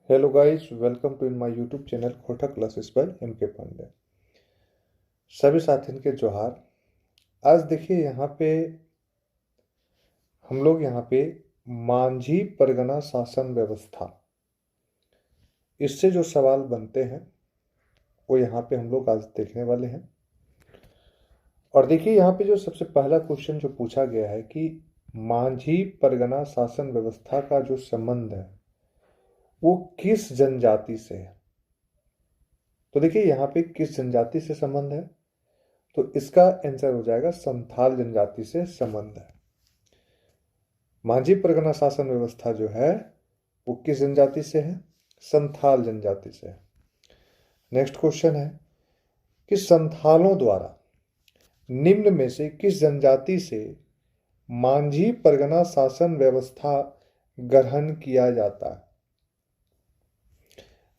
Hello guys, welcome to in my YouTube channel Khota classes by M K Pandey. सभी साथियों के जोहार। आज देखिए यहाँ पे हम लोग मांझी परगना शासन व्यवस्था, इससे जो सवाल बनते हैं वो यहाँ पे हम लोग आज देखने वाले हैं। और देखिए यहाँ पे जो सबसे पहला क्वेश्चन जो पूछा गया है कि मांझी परगना शासन व्यवस्था का जो संबंध है वो किस जनजाति से है। तो देखिए यहाँ पे किस जनजाति से संबंध है, तो इसका आंसर हो जाएगा संथाल जनजाति से संबंध है। मांझी परगना शासन व्यवस्था जो है वो किस जनजाति से है? संथाल जनजाति से है। नेक्स्ट क्वेश्चन है कि संथालों द्वारा निम्न में से किस जनजाति से मांझी परगना शासन व्यवस्था ग्रहण किया जाता है,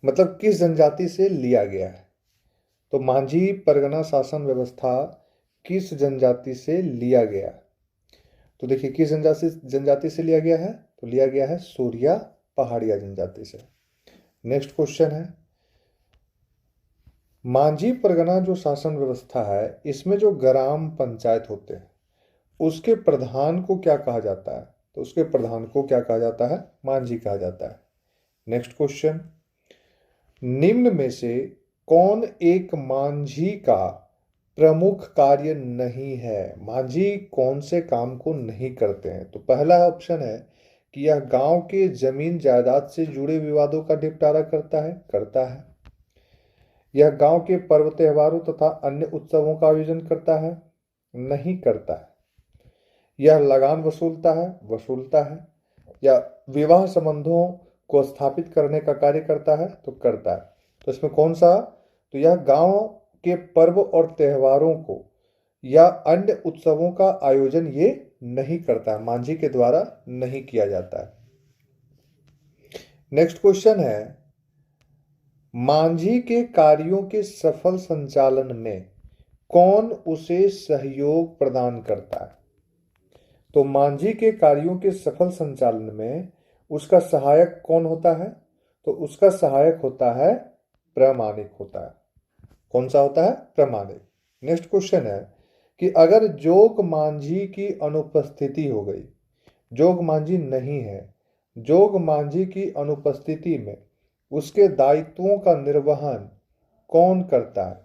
मतलब किस जनजाति से लिया गया है। तो मांझी परगना शासन व्यवस्था किस जनजाति से लिया गया है? तो देखिए किस जनजाति से लिया गया है, तो लिया गया है सूर्या पहाड़िया जनजाति से। नेक्स्ट क्वेश्चन है मांझी परगना जो शासन व्यवस्था है इसमें जो ग्राम पंचायत होते हैं उसके प्रधान को क्या कहा जाता है? तो उसके प्रधान को क्या कहा जाता है? मांझी कहा जाता है। नेक्स्ट क्वेश्चन, निम्न में से कौन एक मांझी का प्रमुख कार्य नहीं है? मांझी कौन से काम को नहीं करते हैं? तो पहला ऑप्शन है कि यह गांव के जमीन जायदाद से जुड़े विवादों का निपटारा करता है। यह गांव के पर्व त्योहारों तथा अन्य उत्सवों का आयोजन करता है? नहीं करता है। यह लगान वसूलता है। या विवाह संबंधों को स्थापित करने का कार्य करता है? तो करता है। तो इसमें कौन सा? तो यह गांव के पर्व और त्योहारों को या अन्य उत्सवों का आयोजन ये नहीं करता है, मांझी के द्वारा नहीं किया जाता है। नेक्स्ट क्वेश्चन है मांझी के कार्यों के सफल संचालन में कौन उसे सहयोग प्रदान करता है? तो मांझी के कार्यों के सफल संचालन में उसका सहायक कौन होता है? तो उसका सहायक होता है प्रामाणिक होता है। कौन सा होता है? प्रामाणिक। नेक्स्ट क्वेश्चन है कि अगर जोग मांझी की अनुपस्थिति हो गई, जोग मांझी नहीं है, जोग मांझी की अनुपस्थिति में उसके दायित्वों का निर्वहन कौन करता है?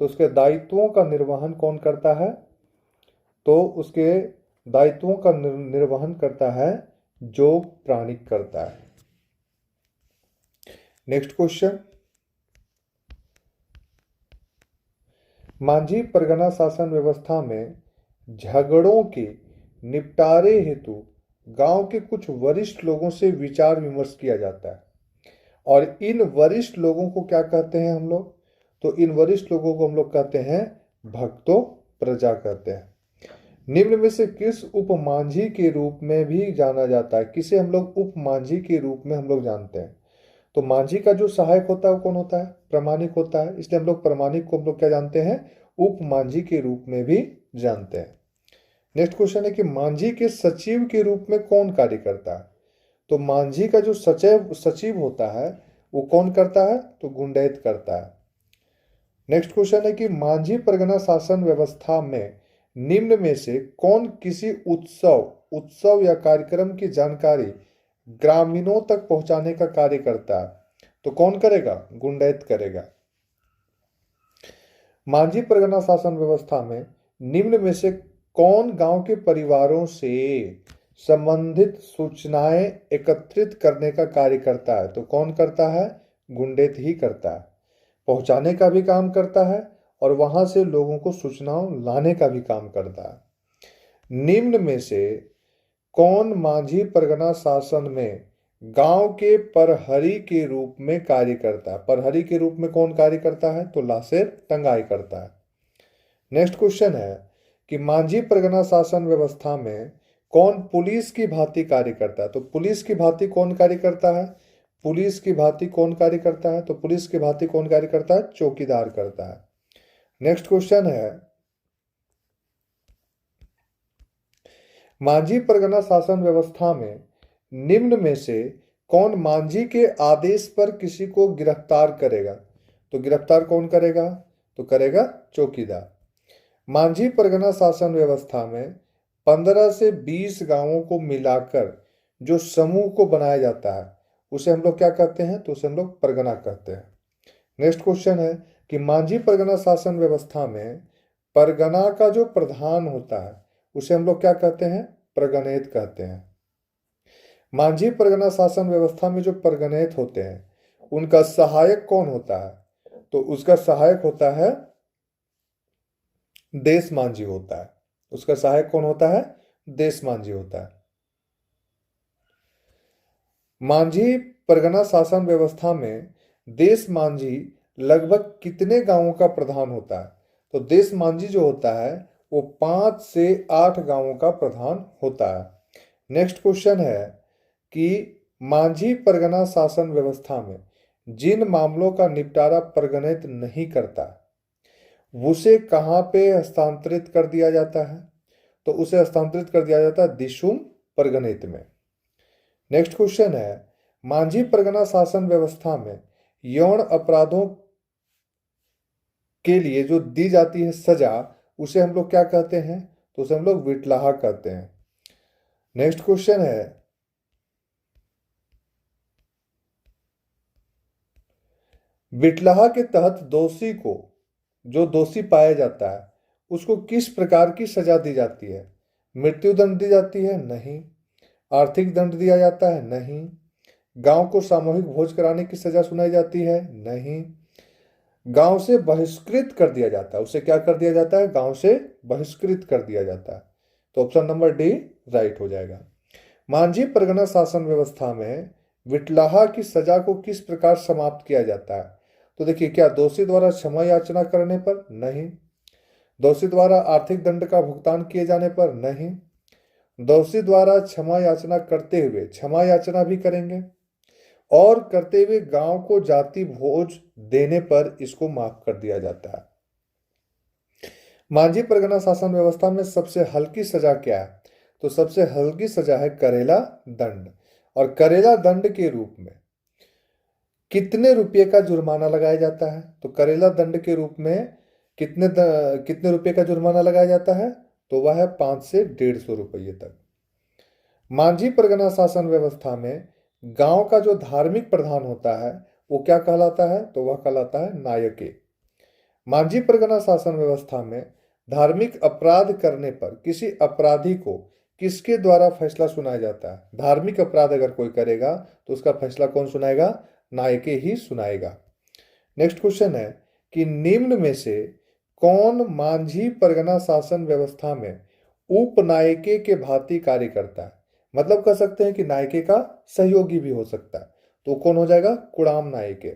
तो उसके दायित्वों का निर्वहन कौन करता है? तो उसके दायित्वों का निर्वहन करता है जोग प्राणिक करता है। नेक्स्ट क्वेश्चन, मांझी परगना शासन व्यवस्था में झगड़ों के निपटारे हेतु गांव के कुछ वरिष्ठ लोगों से विचार विमर्श किया जाता है। और इन वरिष्ठ लोगों को क्या कहते हैं हम लोग? तो इन वरिष्ठ लोगों को हम लोग कहते हैं भक्तो प्रजा कहते हैं। निम्न में से किस उप मांझी के रूप में भी जाना जाता है? किसे हम लोग उप मांझी के रूप में हम लोग जानते हैं? तो मांझी का जो सहायक होता है वो कौन होता है? प्रामाणिक होता है। इसलिए हम लोग प्रामाणिक को हम लोग क्या जानते हैं? उप मांझी के रूप में भी जानते हैं। नेक्स्ट क्वेश्चन है कि मांझी के सचिव के रूप में कौन कार्य करता है? तो मांझी का जो सचिव होता है वो कौन करता है? तो गुंडैत करता है। नेक्स्ट क्वेश्चन है कि मांझी परगना शासन व्यवस्था में निम्न में से कौन किसी उत्सव या कार्यक्रम की जानकारी ग्रामीणों तक पहुंचाने का कार्य करता है? तो कौन करेगा? गुंडैत करेगा। मांझी परगना शासन व्यवस्था में निम्न में से कौन गांव के परिवारों से संबंधित सूचनाएं एकत्रित करने का कार्य करता है? तो कौन करता है? गुंडैत ही करता है। पहुंचाने का भी काम करता है और वहां से लोगों को सूचनाओं लाने का भी काम करता है। निम्न में से कौन मांझी परगना शासन में गांव के प्रहरी के रूप में कार्य करता है? प्रहरी के रूप में कौन कार्य करता है? तो लासेर टंगाई करता है। नेक्स्ट क्वेश्चन है कि मांझी परगना शासन व्यवस्था में कौन पुलिस की भांति कार्य करता है? तो पुलिस की भांति कौन कार्य करता है? पुलिस की भांति कौन कार्य करता है? तो पुलिस की भांति कौन कार्य करता है? चौकीदार करता है। नेक्स्ट क्वेश्चन है मांझी परगना शासन व्यवस्था में निम्न में से कौन मांझी के आदेश पर किसी को गिरफ्तार करेगा? तो गिरफ्तार कौन करेगा? तो करेगा चौकीदार। मांझी परगना शासन व्यवस्था में 15 से 20 गांवों को मिलाकर जो समूह को बनाया जाता है उसे हम लोग क्या कहते हैं? तो उसे हम लोग परगना कहते हैं। नेक्स्ट क्वेश्चन है कि मांझी परगना शासन व्यवस्था में परगना का जो प्रधान होता है उसे हम लोग क्या कहते हैं? परगनेत कहते हैं। मांझी परगना शासन व्यवस्था में जो परगनेत होते हैं उनका सहायक कौन होता है? तो उसका सहायक होता है देश मांझी होता है। उसका सहायक कौन होता है? देश मांझी होता है। मांझी परगना शासन व्यवस्था में देश मांझी लगभग कितने गांवों का प्रधान होता है? तो देश मांझी जो होता है वो 5 से 8 गांवों का प्रधान होता है। नेक्स्ट क्वेश्चन है कि मांझी परगना शासन व्यवस्था में जिन मामलों का निपटारा परगनेत नहीं करता उसे कहां पे हस्तांतरित कर दिया जाता है? तो उसे हस्तांतरित कर दिया जाता है दिशुम परगनेत में। नेक्स्ट क्वेश्चन है मांझी परगना शासन व्यवस्था में यौन अपराधों के लिए जो दी जाती है सजा उसे हम लोग क्या कहते हैं? तो उसे हम लोग विटलाहा कहते हैं। नेक्स्ट क्वेश्चन है विटलाहा के तहत दोषी को जो दोषी पाया जाता है उसको किस प्रकार की सजा दी जाती है? मृत्यु दंड दी जाती है? नहीं। आर्थिक दंड दिया जाता है? नहीं। गांव को सामूहिक भोज कराने की सजा सुनाई जाती है? नहीं। गांव से बहिष्कृत कर दिया जाता है। उसे क्या कर दिया जाता है? गांव से बहिष्कृत कर दिया जाता है। तो ऑप्शन नंबर डी राइट हो जाएगा। मांझी परगना शासन व्यवस्था में विटलाहा की सजा को किस प्रकार समाप्त किया जाता है? तो देखिए, क्या दोषी द्वारा क्षमा याचना करने पर? नहीं। दोषी द्वारा आर्थिक दंड का भुगतान किए जाने पर? नहीं। दोषी द्वारा क्षमा याचना करते हुए क्षमा याचना भी करेंगे और करते हुए गांव को जाति भोज देने पर इसको माफ कर दिया जाता है। मांझी परगना शासन व्यवस्था में सबसे हल्की सजा क्या है? तो सबसे हल्की सजा है करेला दंड। और करेला दंड के रूप में कितने रुपये का जुर्माना लगाया जाता है? तो करेला दंड के रूप में कितने रुपये का जुर्माना लगाया जाता है? तो वह है 5 से 150 रुपये तक। मांझी परगना शासन व्यवस्था में गांव का जो धार्मिक प्रधान होता है वो क्या कहलाता है? तो वह कहलाता है नायके। मांझी परगना शासन व्यवस्था में धार्मिक अपराध करने पर किसी अपराधी को किसके द्वारा फैसला सुनाया जाता है? धार्मिक अपराध अगर कोई करेगा तो उसका फैसला कौन सुनाएगा? नायके ही सुनाएगा। नेक्स्ट क्वेश्चन है कि निम्न में से कौन मांझी परगना शासन व्यवस्था में उपनायके के भांति कार्य करता है? मतलब कह सकते हैं कि नायके का सहयोगी भी हो सकता है। तो कौन हो जाएगा? कुड़ाम नायके।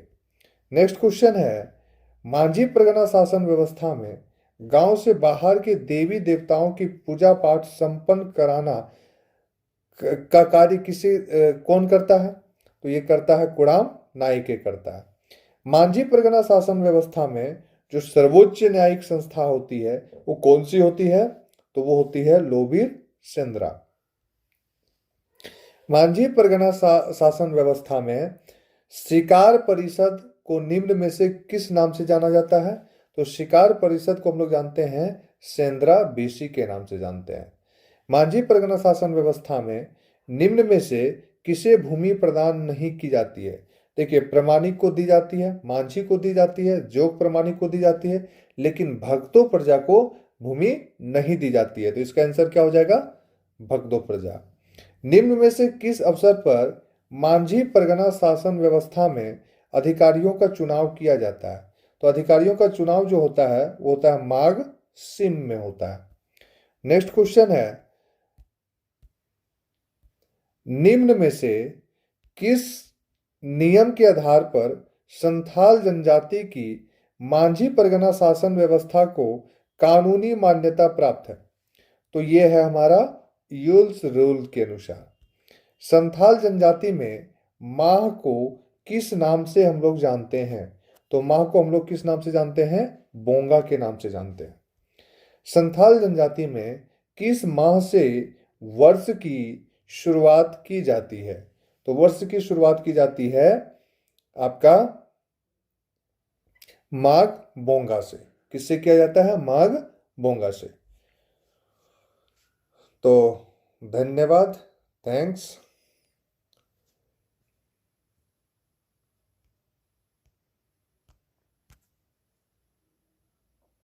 नेक्स्ट क्वेश्चन है मांझी परगना शासन व्यवस्था में गांव से बाहर के देवी देवताओं की पूजा पाठ संपन्न कराना का कार्य कौन करता है? तो ये करता है कुड़ाम नायके करता है। मांझी परगना शासन व्यवस्था में जो सर्वोच्च न्यायिक संस्था होती है वो कौन सी होती है? तो वो होती है लोबीर सेंद्रा। मांझी परगना शासन व्यवस्था में शिकार परिषद को निम्न में से किस नाम से जाना जाता है? तो शिकार परिषद को हम लोग जानते हैं सेंद्रा बीसी के नाम से जानते हैं। मांझी परगना शासन व्यवस्था में निम्न में से किसे भूमि प्रदान नहीं की जाती है? देखिए, प्रमाणिक को दी जाती है, मांझी को दी जाती है, जोग प्रमाणिक को दी जाती है, लेकिन भक्तों प्रजा को भूमि नहीं दी जाती है। तो इसका आंसर क्या हो जाएगा? भक्तों प्रजा। निम्न में से किस अवसर पर मांझी परगना शासन व्यवस्था में अधिकारियों का चुनाव किया जाता है? तो अधिकारियों का चुनाव जो होता है वो होता है माघ सिम में होता है। नेक्स्ट क्वेश्चन है निम्न में से किस नियम के आधार पर संथाल जनजाति की मांझी परगना शासन व्यवस्था को कानूनी मान्यता प्राप्त है? तो ये है हमारा यूल्स रूल के अनुसार। संथाल जनजाति में माह को किस नाम से हम लोग जानते हैं? तो माह को हम लोग किस नाम से जानते हैं? बोंगा के नाम से जानते हैं। संथाल जनजाति में किस माह से वर्ष की शुरुआत की जाती है? तो वर्ष की शुरुआत की जाती है आपका माघ बोंगा से। किससे किया जाता है? माघ बोंगा से। तो धन्यवाद, थैंक्स।